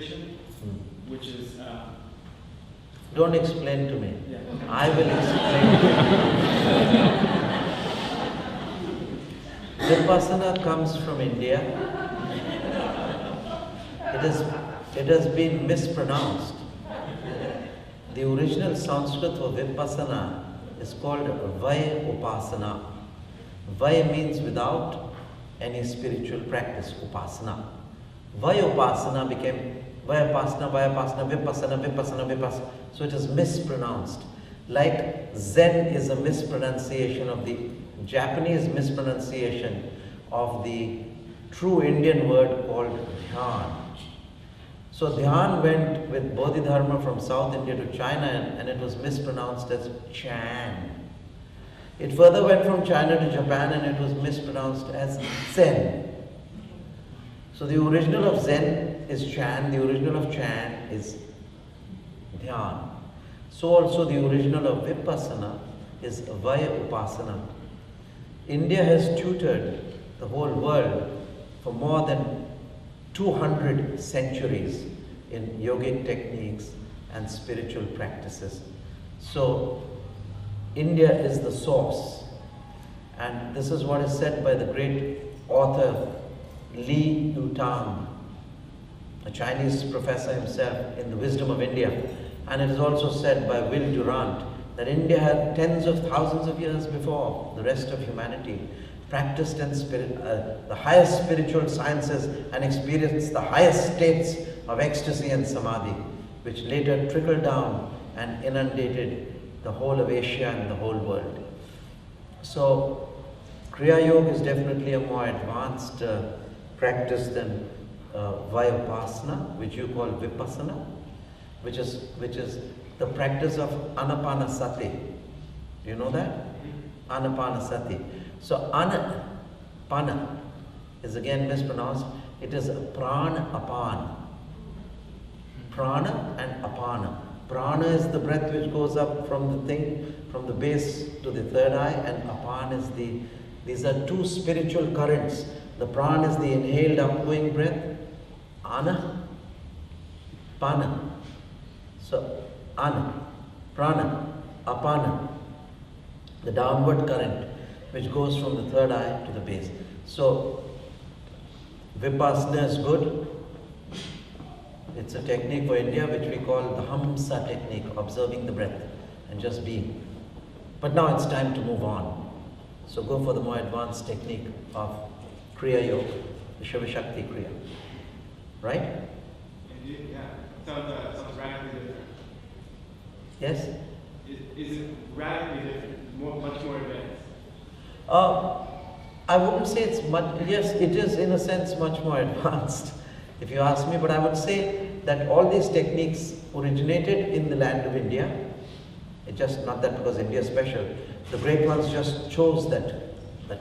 pronunciation, which is... Don't explain to me. Yeah. I will explain to you. Vipassana comes from India. It has been mispronounced. The original Sanskrit for Vipassana is called Vipassana. Vaya means without any spiritual practice, Upasana. Vipassana became Vipassana, Vipassana. So it is mispronounced. Like Zen is a mispronunciation of the Japanese mispronunciation of the true Indian word called Dhyan. So Dhyan went with Bodhidharma from South India to China and it was mispronounced as Chan. It further went from China to Japan and it was mispronounced as Zen. So the original of Zen is Chan, the original of Chan is Dhyan. So also the original of Vipassana is Vipassana. India has tutored the whole world for more than 200 centuries in yogic techniques and spiritual practices. So India is the source, and this is what is said by the great author Li Yutang, a Chinese professor himself in the Wisdom of India, and it is also said by Will Durant that India had tens of thousands of years before the rest of humanity practiced and the highest spiritual sciences and experienced the highest states of ecstasy and samadhi, which later trickled down and inundated the whole of Asia and the whole world. So Kriya Yoga is definitely a more advanced practice than Vipassana, which you call Vipassana, which is the practice of Anapanasati. Do you know that? Anapanasati. So Anapana is again mispronounced. It is Prana Apana. Prana and Apana. Prana is the breath which goes up from the base to the third eye, and Apana is these are two spiritual currents. The prana is the inhaled upgoing breath, ana, pana. So ana, prana, apana, the downward current which goes from the third eye to the base. So Vipassana is good. It's a technique for India which we call the Hamsa technique, observing the breath and just being. But now it's time to move on. So go for the more advanced technique of Kriya Yoga, the Shiva Shakti Kriya. Right? Yeah, sounds radically different. Yes? Is it radically different? Much more advanced? I wouldn't say it's much, yes, it is in a sense much more advanced, if you ask me, but I would say that all these techniques originated in the land of India. It's just not that because India is special. The great ones just chose that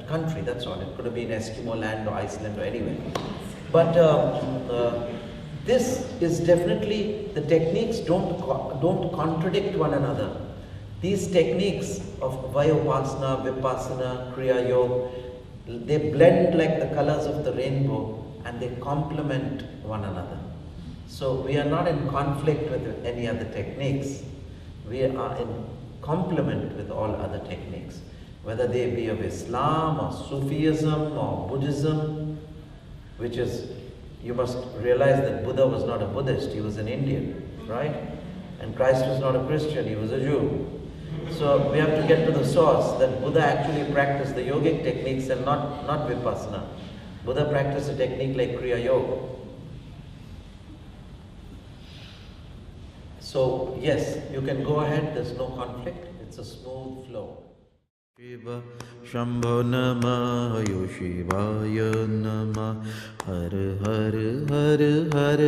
country, that's all. It could have been Eskimo land or Iceland or anywhere. But this is definitely, the techniques don't contradict one another. These techniques of Vipassana, Vipassana, Kriya Yoga, they blend like the colors of the rainbow and they complement one another. So we are not in conflict with any other techniques. We are in complement with all other techniques, whether they be of Islam or Sufism or Buddhism, which is, you must realize that Buddha was not a Buddhist, he was an Indian, right? And Christ was not a Christian, he was a Jew. So we have to get to the source that Buddha actually practiced the yogic techniques and not Vipassana. Buddha practiced a technique like Kriya Yoga. So yes, you can go ahead, there's no conflict, it's a smooth flow. Shiva Shambho Namah Shivaya Namah Har Har Har Har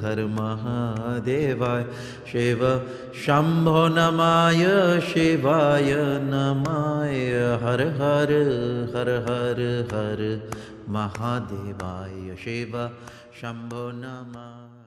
Har Mahadevaya Shiva Shambho Namah Shivaya Namah Har Har Har Har Har Mahadevaya Shiva Shambho Namah